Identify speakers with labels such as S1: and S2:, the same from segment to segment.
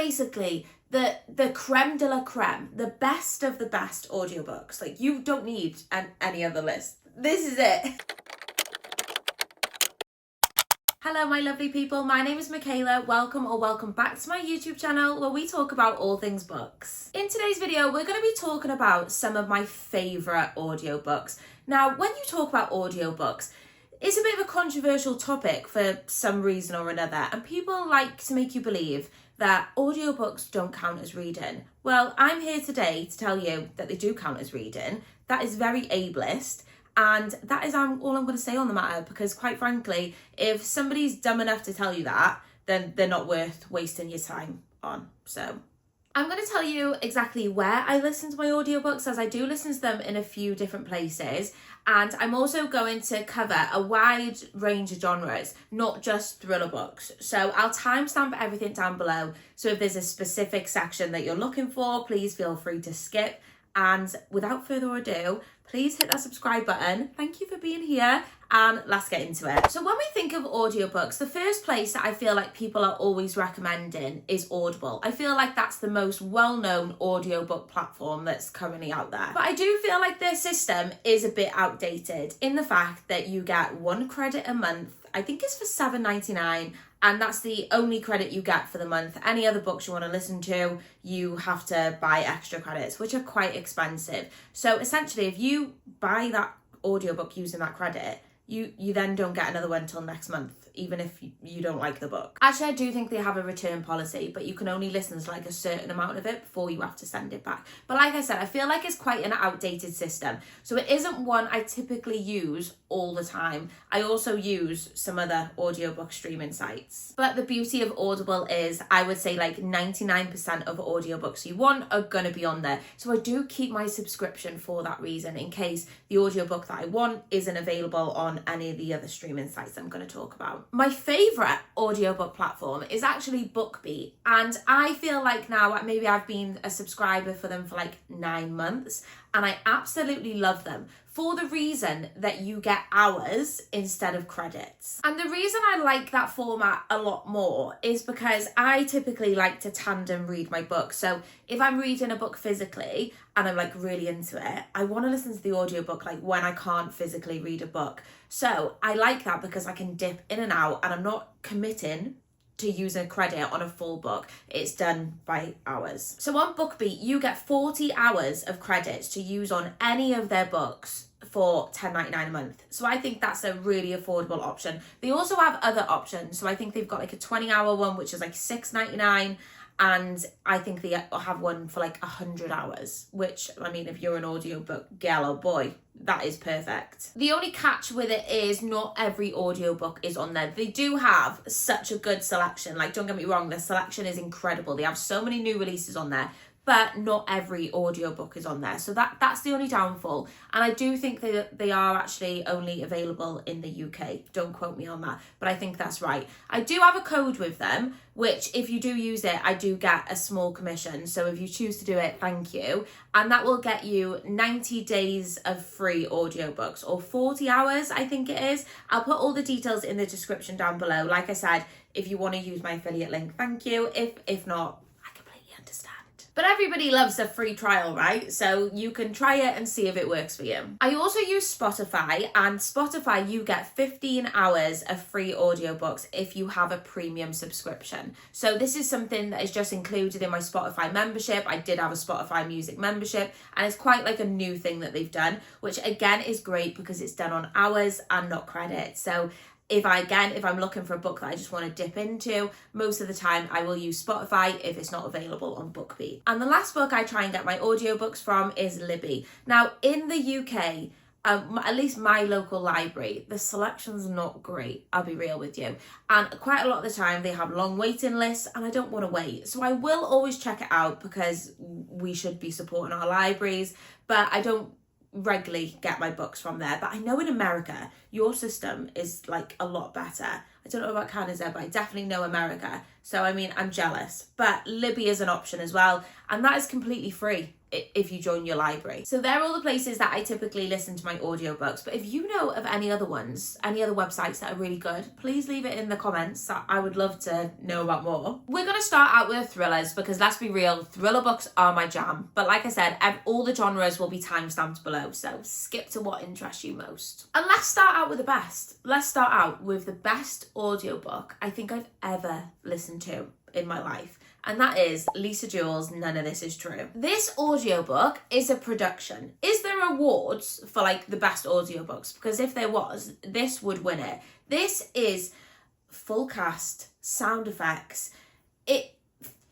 S1: basically the creme de la creme, the best of the best audiobooks. Like, you don't need any other list. This is it. Hello my lovely people, my name is Michaela. Welcome back to my YouTube channel where we talk about all things books. In today's video, we're going to be talking about some of my favourite audiobooks. Now, when you talk about audiobooks, it's a bit of a controversial topic for some reason or another, and people like to make you believe that audiobooks don't count as reading. Well, I'm here today to tell you that they do count as reading. That is very ableist. And that is all I'm going to say on the matter, because quite frankly, if somebody's dumb enough to tell you that, then they're not worth wasting your time on. So I'm going to tell you exactly where I listen to my audiobooks, as I do listen to them in a few different places. And I'm also going to cover a wide range of genres, not just thriller books. So I'll timestamp everything down below. So if there's a specific section that you're looking for, please feel free to skip. And without further ado, please hit that subscribe button. Thank you for being here, and let's get into it. So when we think of audiobooks, the first place that I feel like people are always recommending is Audible. I feel like that's the most well-known audiobook platform that's currently out there. But I do feel like their system is a bit outdated in the fact that you get 1 credit a month. I think it's for $7.99, and that's the only credit you get for the month. Any other books you want to listen to, you have to buy extra credits, which are quite expensive. So essentially, if you buy that audiobook using that credit, you then don't get another one until next month, even if you don't like the book. Actually, I do think they have a return policy, but you can only listen to like a certain amount of it before you have to send it back. But like I said, I feel like it's quite an outdated system. So it isn't one I typically use all the time. I also use some other audiobook streaming sites. But the beauty of Audible is, I would say like 99% of audiobooks you want are going to be on there. So I do keep my subscription for that reason, in case the audiobook that I want isn't available on any of the other streaming sites I'm going to talk about. My favourite audiobook platform is actually BookBeat, and I feel like now maybe I've been a subscriber for them for like 9 months, and I absolutely love them for the reason that you get hours instead of credits. And the reason I like that format a lot more is because I typically like to tandem read my books. So if I'm reading a book physically and I'm like really into it, I want to listen to the audiobook like when I can't physically read a book. So I like that because I can dip in and out, and I'm not committing to use a credit on a full book. It's done by hours. So on BookBeat, you get 40 hours of credits to use on any of their books for $10.99 a month. So I think that's a really affordable option. They also have other options. So I think they've got like a 20-hour one, which is like $6.99. And I think they have one for like 100 hours, which, I mean, if you're an audiobook gal or boy, that is perfect. The only catch with it is not every audiobook is on there. They do have such a good selection. Like, don't get me wrong, the selection is incredible. They have so many new releases on there, but not every audiobook is on there. So that's the only downfall. And I do think they are actually only available in the UK. Don't quote me on that, but I think that's right. I do have a code with them, which if you do use it, I do get a small commission. So if you choose to do it, thank you. And that will get you 90 days of free audiobooks, or 40 hours, I think it is. I'll put all the details in the description down below. Like I said, if you want to use my affiliate link, thank you. If not, I completely understand. But everybody loves a free trial, right? So you can try it and see if it works for you. I also use Spotify, and Spotify, you get 15 hours of free audiobooks if you have a premium subscription. So this is something that is just included in my Spotify membership. I did have a Spotify music membership, and it's quite like a new thing that they've done, which again is great because it's done on hours and not credits. So if I'm looking for a book that I just want to dip into, most of the time I will use Spotify if it's not available on BookBeat. And the last book I try and get my audiobooks from is Libby. Now, in the UK, at least my local library, the selection's not great, I'll be real with you. And quite a lot of the time they have long waiting lists, and I don't want to wait. So I will always check it out because we should be supporting our libraries, but I don't regularly get my books from there. But I know in America your system is like a lot better. I don't know about Canada, but I definitely know America, so I mean, I'm jealous. But Libby is an option as well, and that is completely free. if you join your library. So they're all the places that I typically listen to my audiobooks. But if you know of any other ones, any other websites that are really good, please leave it in the comments. I would love to know about more. We're going to start out with thrillers because let's be real, thriller books are my jam. But like I said, all the genres will be timestamped below, so skip to what interests you most. And let's start out with the best. Let's start out with the best audiobook I think I've ever listened to in my life. And that is Lisa Jewell's None of This Is True. This audiobook is a production. Is there awards for like the best audiobooks? Because if there was, this would win it. This is full cast, sound effects. It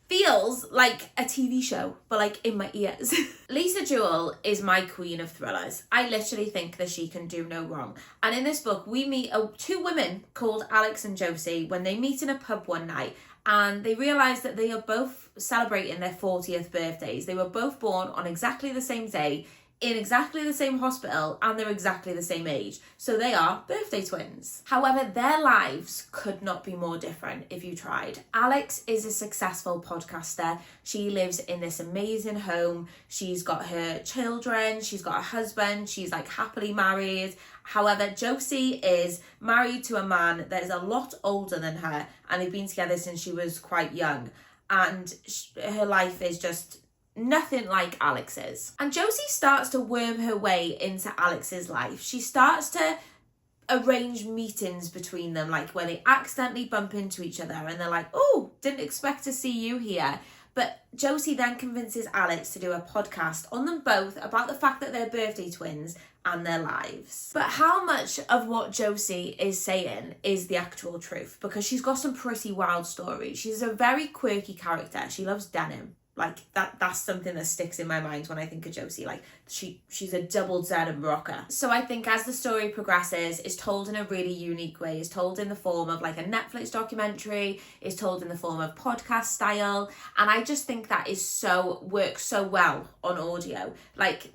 S1: feels like a TV show, but like in my ears. Lisa Jewell is my queen of thrillers. I literally think that she can do no wrong. And in this book, we meet two women called Alex and Josie when they meet in a pub one night. And they realise that they are both celebrating their 40th birthdays. They were both born on exactly the same day, in exactly the same hospital, and they're exactly the same age. So they are birthday twins. However, their lives could not be more different if you tried. Alex is a successful podcaster. She lives in this amazing home. She's got her children. She's got a husband. She's like happily married. However, Josie is married to a man that is a lot older than her, and they've been together since she was quite young. And her life is just nothing like Alex's. And Josie starts to worm her way into Alex's life. She starts to arrange meetings between them, like where they accidentally bump into each other and they're like, oh, didn't expect to see you here. But Josie then convinces Alex to do a podcast on them both about the fact that they're birthday twins and their lives. But how much of what Josie is saying is the actual truth? Because she's got some pretty wild stories. She's a very quirky character. She loves denim. Like that's something that sticks in my mind when I think of Josie. Like she's a double denim rocker. So I think as the story progresses, it's told in a really unique way. It's told in the form of like a Netflix documentary. It's told in the form of podcast style. And I just think that works so well on audio. Like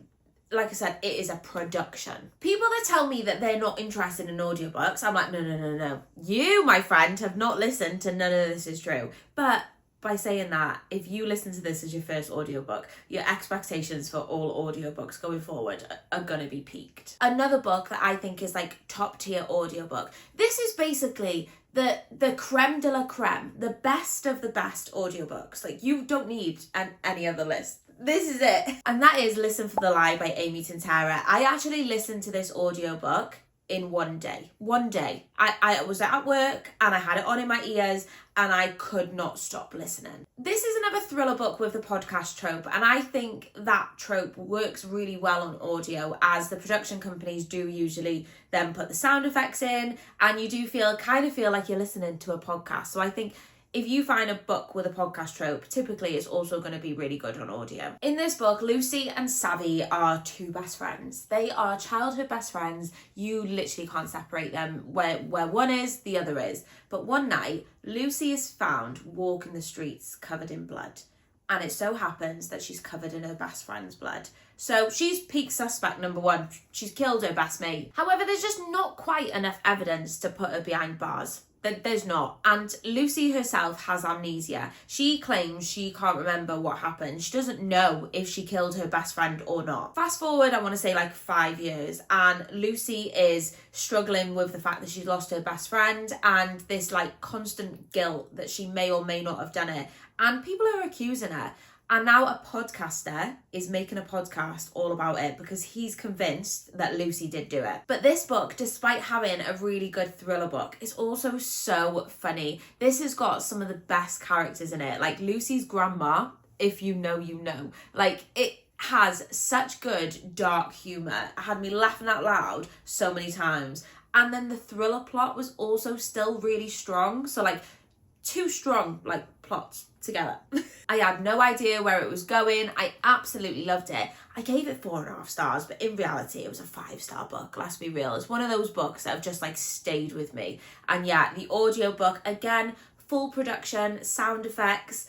S1: I said, it is a production. People that tell me that they're not interested in audiobooks, I'm like, no. You, my friend, have not listened to None of This Is True. But by saying that, if you listen to this as your first audiobook, your expectations for all audiobooks going forward are going to be peaked. Another book that I think is like top tier audiobook. This is basically the creme de la creme, the best of the best audiobooks. Like you don't need any other list. This is it. And that is Listen for the Lie by Amy Tintera. I actually listened to this audiobook in one day. I was at work and I had it on in my ears and I could not stop listening. This is another thriller book with the podcast trope, and I think that trope works really well on audio, as the production companies do usually then put the sound effects in and you do kind of feel like you're listening to a podcast. So I think if you find a book with a podcast trope, typically it's also going to be really good on audio. In this book, Lucy and Savvy are two best friends. They are childhood best friends. You literally can't separate them. Where one is, the other is. But one night, Lucy is found walking the streets covered in blood. And it so happens that she's covered in her best friend's blood. So she's peak suspect number one. She's killed her best mate. However, there's just not quite enough evidence to put her behind bars. There's not. And Lucy herself has amnesia. She claims she can't remember what happened. She doesn't know if she killed her best friend or not. Fast forward, I want to say like 5 years, and Lucy is struggling with the fact that she's lost her best friend and this like constant guilt that she may or may not have done it. And people are accusing her. And now a podcaster is making a podcast all about it because he's convinced that Lucy did do it. But this book, despite having a really good thriller book, is also so funny. This has got some of the best characters in it. Like Lucy's grandma, if you know, you know. Like it has such good dark humour. It had me laughing out loud so many times. And then the thriller plot was also still really strong. So like two strong like plots together. I had no idea where it was going. I absolutely loved it. I gave it 4.5 stars, but in reality it was a 5-star book. Let's be real. It's one of those books that have just like stayed with me. And yeah, the audiobook, again, full production, sound effects,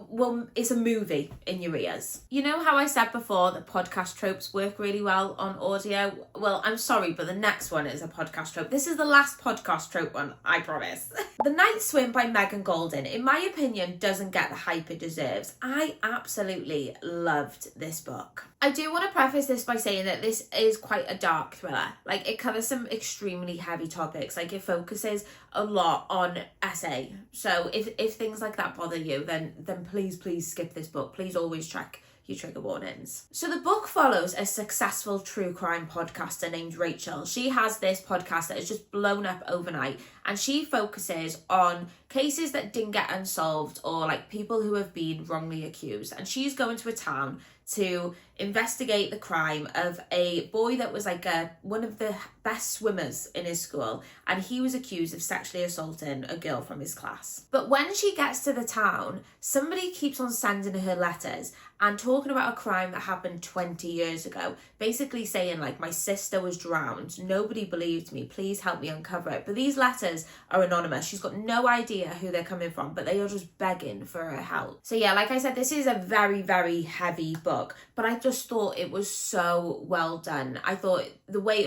S1: well, it's a movie in your ears. You know how I said before that podcast tropes work really well on audio? Well, I'm sorry, but the next one is a podcast trope. This is the last podcast trope one, I promise. The Night Swim by Megan Goldin, in my opinion, doesn't get the hype it deserves. I absolutely loved this book. I do want to preface this by saying that this is quite a dark thriller. Like, it covers some extremely heavy topics. Like, it focuses a lot on essay. So if things like that bother you, then please skip this book. Please always check your trigger warnings. So the book follows a successful true crime podcaster named Rachel. She has this podcast that has just blown up overnight, and she focuses on cases that didn't get unsolved, or like people who have been wrongly accused. And she's going to a town to investigate the crime of a boy that was like one of the best swimmers in his school, and he was accused of sexually assaulting a girl from his class. But when she gets to the town, somebody keeps on sending her letters and talking about a crime that happened 20 years ago, basically saying like, my sister was drowned, nobody believed me, please help me uncover it. But these letters are anonymous. She's got no idea who they're coming from, but they are just begging for her help. So yeah, like I said, this is a very, very heavy book, but I just thought it was so well done. I thought the way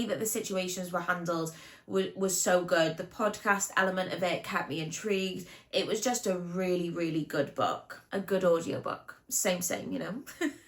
S1: that the situations were handled was so good. The podcast element of it kept me intrigued. It was just a really, really good book. A good audiobook. Same, you know.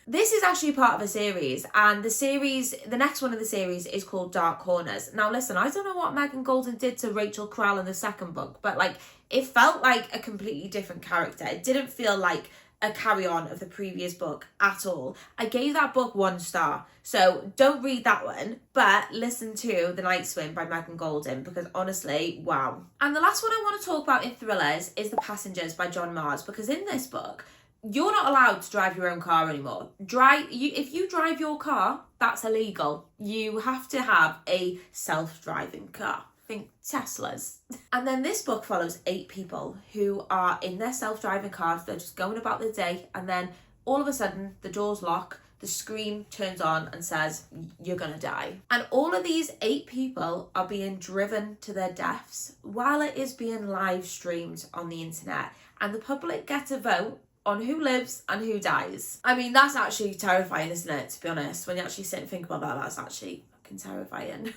S1: This is actually part of a series, and the next one in the series is called Dark Corners. Now listen, I don't know what Megan Goldin did to Rachel Crowell in the second book, but like, it felt like a completely different character. It didn't feel like a carry-on of the previous book at all. I gave that book 1 star. So don't read that one, but listen to The Night Swim by Megan Goldin, because honestly, wow. And the last one I want to talk about in thrillers is The Passengers by John Marrs, because in this book, you're not allowed to drive your own car anymore. If you drive your car, that's illegal. You have to have a self-driving car. Think Teslas. And then this book follows 8 people who are in their self-driving cars. They're just going about their day, and then all of a sudden the doors lock, the screen turns on and says, you're gonna die. And all of these 8 people are being driven to their deaths while it is being live streamed on the internet, and the public get to vote on who lives and who dies. I mean, that's actually terrifying, isn't it, to be honest? When you actually sit and think about that, that's actually fucking terrifying.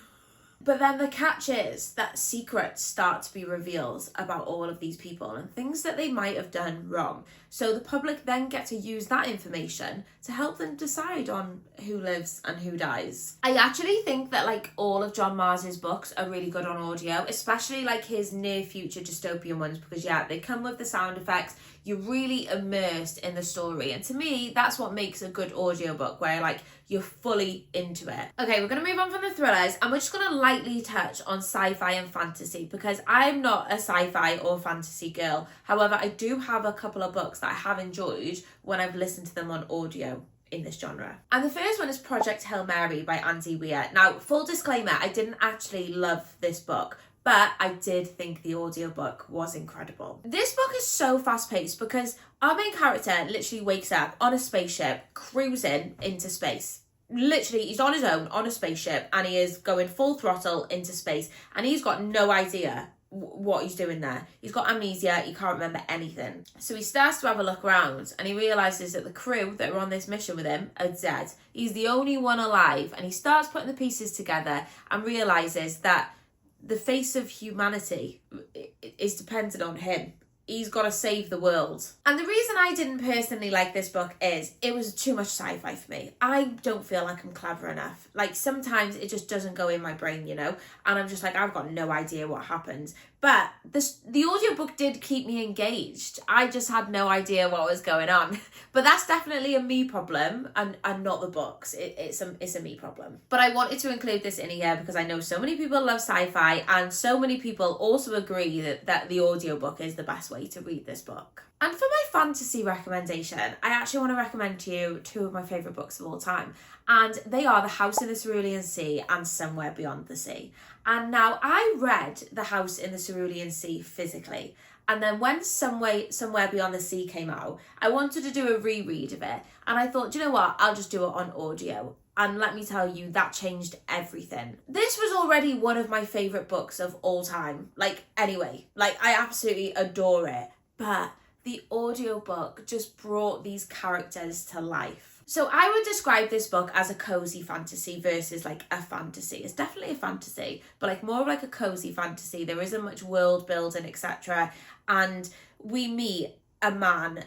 S1: But then the catch is that secrets start to be revealed about all of these people and things that they might have done wrong. So the public then get to use that information to help them decide on who lives and who dies. I actually think that like all of John Marrs's books are really good on audio, especially like his near future dystopian ones, because yeah, they come with the sound effects. You're really immersed in the story. And to me, that's what makes a good audiobook, where like you're fully into it. Okay, we're going to move on from the thrillers, and we're just going to lightly touch on sci-fi and fantasy, because I'm not a sci-fi or fantasy girl. However, I do have a couple of books that I have enjoyed when I've listened to them on audio in this genre. And the first one is Project Hail Mary by Andy Weir. Now, full disclaimer, I didn't actually love this book, but I did think the audiobook was incredible. This book is so fast-paced because our main character literally wakes up on a spaceship, cruising into space. Literally, he's on his own on a spaceship, and he is going full throttle into space, and he's got no idea what he's doing there. He's got amnesia, he can't remember anything. So he starts to have a look around, and he realises that the crew that are on this mission with him are dead. He's the only one alive, and he starts putting the pieces together and realises that the face of humanity is dependent on him. He's got to save the world. And the reason I didn't personally like this book is it was too much sci-fi for me. I don't feel like I'm clever enough. Like, sometimes it just doesn't go in my brain, you know? And I'm just like, I've got no idea what happens. But the audiobook did keep me engaged. I just had no idea what was going on. But that's definitely a me problem and not the books. It's a me problem. But I wanted to include this in here because I know so many people love sci-fi, and so many people also agree that the audiobook is the best way to read this book. And for my fantasy recommendation, I actually want to recommend to you 2 of my favourite books of all time. And they are The House in the Cerulean Sea and Somewhere Beyond the Sea. And now, I read The House in the Cerulean Sea physically. And then when Somewhere Beyond the Sea came out, I wanted to do a reread of it. And I thought, do you know what? I'll just do it on audio. And let me tell you, that changed everything. This was already one of my favourite books of all time. Like, anyway, like, I absolutely adore it. But the audiobook just brought these characters to life. So I would describe this book as a cozy fantasy versus like a fantasy. It's definitely a fantasy, but like more like a cozy fantasy. There isn't much world building, etc. And we meet a man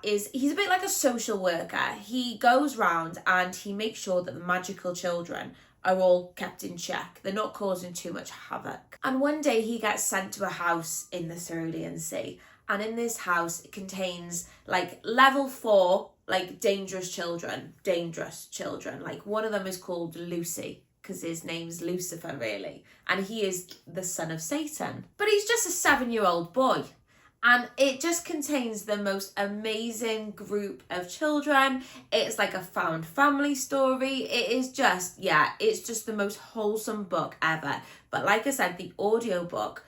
S1: he's a bit like a social worker. He goes round and he makes sure that the magical children are all kept in check. They're not causing too much havoc. And one day he gets sent to a house in the Cerulean Sea. And in this house, it contains like level 4, like dangerous children. Like one of them is called Lucy, because his name's Lucifer, really. And he is the son of Satan. But he's just a 7-year-old boy. And it just contains the most amazing group of children. It's like a found family story. It is just, it's just the most wholesome book ever. But like I said, the audiobook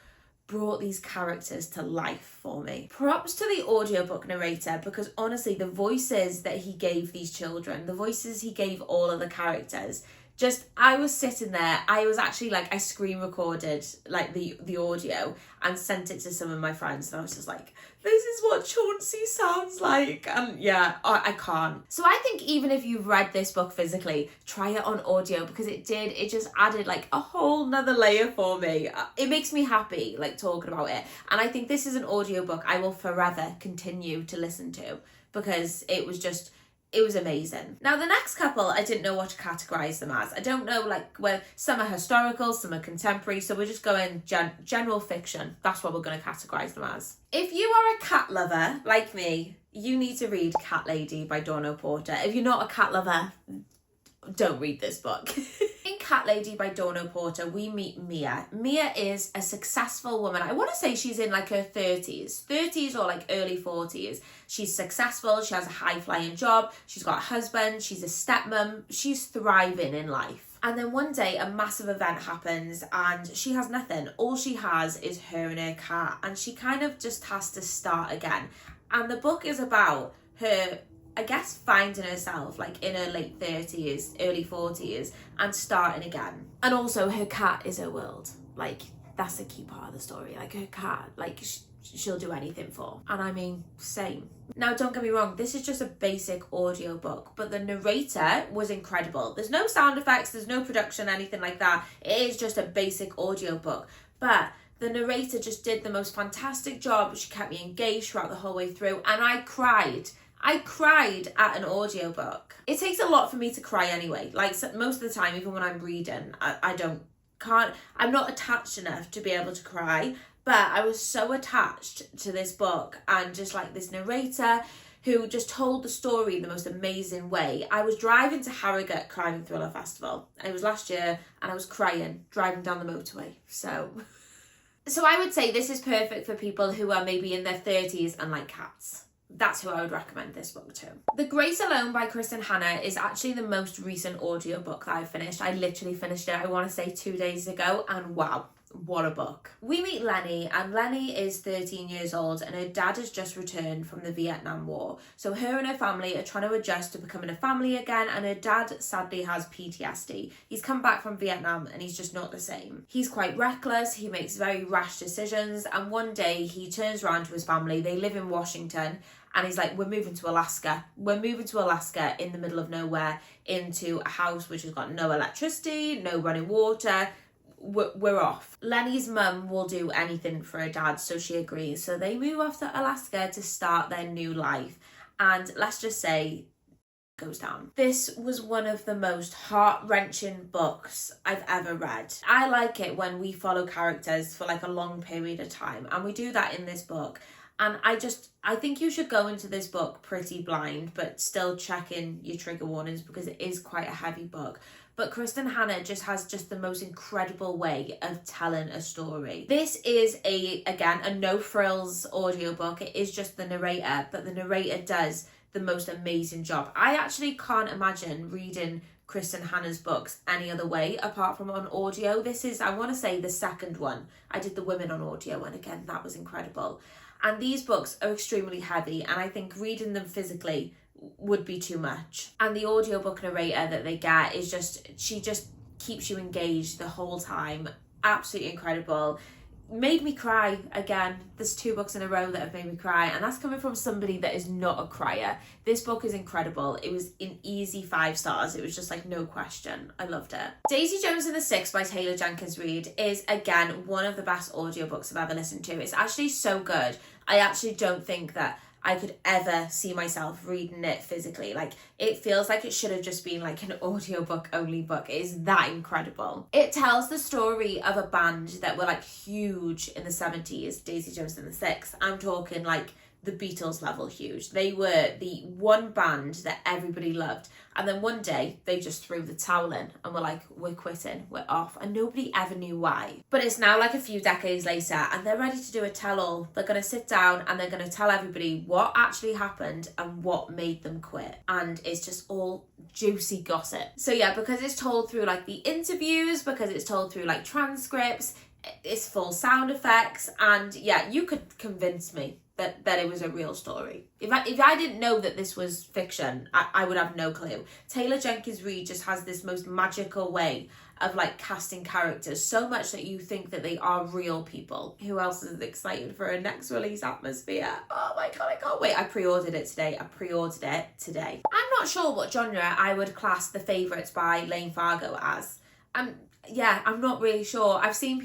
S1: brought these characters to life for me. Props to the audiobook narrator, because honestly, the voices that he gave these children, the voices he gave all of the characters, I was sitting there, I was actually like, I screen recorded like the audio and sent it to some of my friends, and I was just like, this is what Chauncey sounds like. And I can't. So I think even if you've read this book physically, try it on audio, because it just added like a whole nother layer for me. It makes me happy like talking about it. And I think this is an audiobook I will forever continue to listen to, because it was amazing. Now, the next couple, I didn't know what to categorise them as. I don't know, like, where some are historical, some are contemporary, so we're just going general fiction. That's what we're going to categorise them as. If you are a cat lover, like me, you need to read Cat Lady by Dawn O'Porter. If you're not a cat lover, don't read this book. In Cat Lady by Dawn O'Porter, we meet Mia. Mia is a successful woman. I want to say she's in like her 30s or like early 40s. She's successful. She has a high-flying job. She's got a husband. She's a stepmom. She's thriving in life. And then one day a massive event happens and she has nothing. All she has is her and her cat. And she kind of just has to start again. And the book is about her, I guess, finding herself like in her late 30s, early 40s and starting again. And also her cat is her world. Like, that's the key part of the story. Like, her cat, like, she'll do anything for. And I mean, same. Now, don't get me wrong, this is just a basic audio book, but the narrator was incredible. There's no sound effects, there's no production, anything like that. It is just a basic audio book. But the narrator just did the most fantastic job. She kept me engaged throughout the whole way through, and I cried at an audiobook. It takes a lot for me to cry anyway. Like, most of the time, even when I'm reading, I'm not attached enough to be able to cry. But I was so attached to this book and just like this narrator who just told the story in the most amazing way. I was driving to Harrogate Crime and Thriller Festival. It was last year and I was crying driving down the motorway. So I would say this is perfect for people who are maybe in their 30s and like cats. That's who I would recommend this book to. The Grace Alone by Kristen Hanna is actually the most recent audiobook that I've finished. I literally finished it, I want to say 2 days ago, and wow, what a book. We meet Lenny, and Lenny is 13 years old and her dad has just returned from the Vietnam War. So her and her family are trying to adjust to becoming a family again, and her dad sadly has PTSD. He's come back from Vietnam and he's just not the same. He's quite reckless, he makes very rash decisions, and one day he turns around to his family. They live in Washington, and he's like, we're moving to Alaska. We're moving to Alaska in the middle of nowhere into a house which has got no electricity, no running water. We're off. Lenny's mum will do anything for her dad, so she agrees. So they move off to Alaska to start their new life. And let's just say, goes down. This was one of the most heart-wrenching books I've ever read. I like it when we follow characters for like a long period of time, and we do that in this book. And I think you should go into this book pretty blind, but still check in your trigger warnings because it is quite a heavy book. But Kristen Hanna just has the most incredible way of telling a story. This is a no-frills audiobook. It is just the narrator, but the narrator does the most amazing job. I actually can't imagine reading Kristen Hanna's books any other way apart from on audio. This is, I want to say, the second one. I did the women on audio, and again, that was incredible. And these books are extremely heavy, and I think reading them physically would be too much. And the audiobook narrator that they get is she just keeps you engaged the whole time. Absolutely incredible. made me cry again. There's 2 books in a row that have made me cry, and that's coming from somebody that is not a crier. This book is incredible. It was an easy 5 stars. It was just like no question. I loved it. Daisy Jones and the Six by Taylor Jenkins Reid is again one of the best audiobooks I've ever listened to. It's actually so good. I actually don't think that I could ever see myself reading it physically. Like, it feels like it should have just been like an audiobook only book. It is that incredible. It tells the story of a band that were like huge in the 70s, Daisy Jones and the Six. I'm talking like the Beatles level huge. They were the one band that everybody loved. And then one day they just threw the towel in and were like, we're quitting, we're off. And nobody ever knew why. But it's now like a few decades later and they're ready to do a tell-all. They're going to sit down and they're going to tell everybody what actually happened and what made them quit. And it's just all juicy gossip. So yeah, because it's told through like the interviews, because it's told through like transcripts, it's full sound effects. And yeah, you could convince me that it was a real story. If I didn't know that this was fiction, I would have no clue. Taylor Jenkins Reid just has this most magical way of like casting characters so much that you think that they are real people. Who else is excited for a next release atmosphere? Oh my god, I can't wait. I pre-ordered it today. I'm not sure what genre I would class The Favourites by Lane Fargo as. Yeah, I'm not really sure. I've seen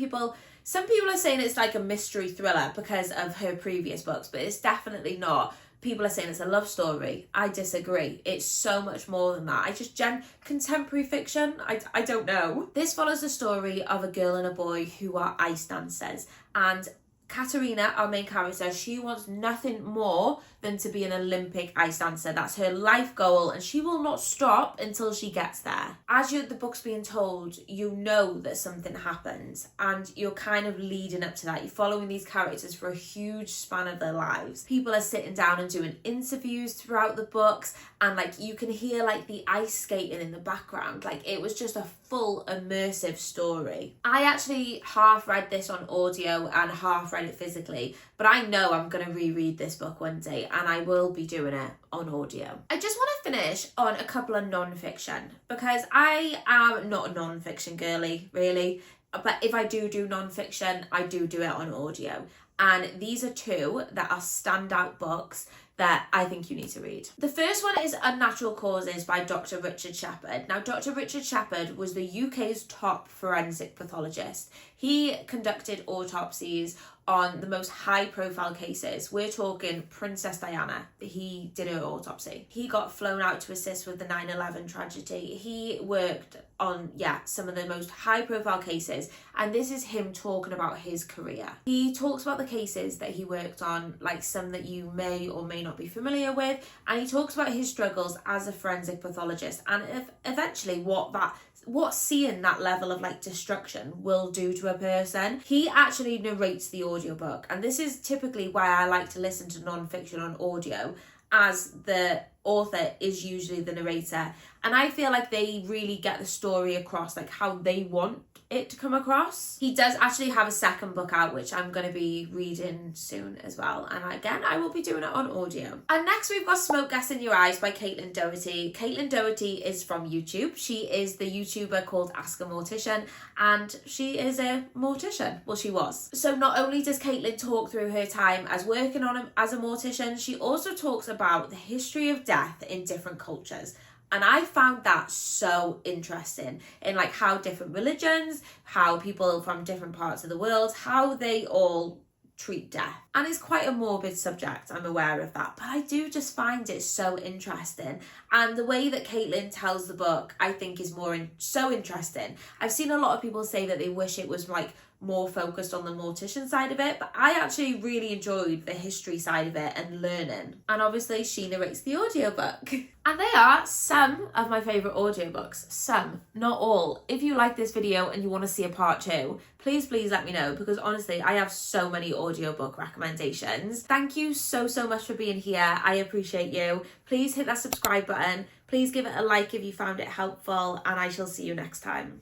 S1: some people are saying it's like a mystery thriller because of her previous books, but it's definitely not. People are saying it's a love story. I disagree. It's so much more than that. Contemporary fiction? I don't know. This follows the story of a girl and a boy who are ice dancers. And Katerina, our main character, she wants nothing more than to be an Olympic ice dancer. That's her life goal, and she will not stop until she gets there. As the book's being told, you know that something happens, and you're kind of leading up to that. You're following these characters for a huge span of their lives. People are sitting down and doing interviews throughout the books, and like you can hear like the ice skating in the background. Like, it was just a full immersive story. I actually half read this on audio and half read it physically, but I know I'm going to reread this book one day and I will be doing it on audio. I just want to finish on a couple of non-fiction because I am not a non-fiction girly, really. But if I do non-fiction, I do it on audio. And these are 2 that are standout books that I think you need to read. The first one is Unnatural Causes by Dr. Richard Shepherd. Now, Dr. Richard Shepherd was the UK's top forensic pathologist. He conducted autopsies on the most high-profile cases. We're talking Princess Diana. He did her autopsy. He got flown out to assist with the 9/11 tragedy. He worked on, some of the most high-profile cases, and this is him talking about his career. He talks about the cases that he worked on, like some that you may or may not be familiar with, and he talks about his struggles as a forensic pathologist and eventually what seeing that level of like destruction will do to a person. He actually narrates the audiobook, and this is typically why I like to listen to non-fiction on audio, as the author is usually the narrator, and I feel like they really get the story across like how they want it to come across. He does actually have a second book out, which I'm going to be reading soon as well, and again I will be doing it on audio. And next we've got Smoke Gas in Your Eyes by Caitlin Doherty. Caitlin Doherty is from YouTube. She is the YouTuber called Ask a Mortician, and she is a mortician. Well, she was. So not only does Caitlin talk through her time as working on as a mortician, she also talks about the history of death in different cultures. And I found that so interesting in like how different religions, how people from different parts of the world, how they all treat death. And it's quite a morbid subject, I'm aware of that, but I do just find it so interesting. And the way that Caitlin tells the book, I think is so interesting. I've seen a lot of people say that they wish it was like more focused on the mortician side of it, but I actually really enjoyed the history side of it and learning. And obviously she narrates the audiobook. And they are some of my favourite audiobooks. Some, not all. If you like this video and you want to see a part 2, please let me know, because honestly I have so many audiobook recommendations. Thank you so much for being here. I appreciate you. Please hit that subscribe button. Please give it a like if you found it helpful, and I shall see you next time.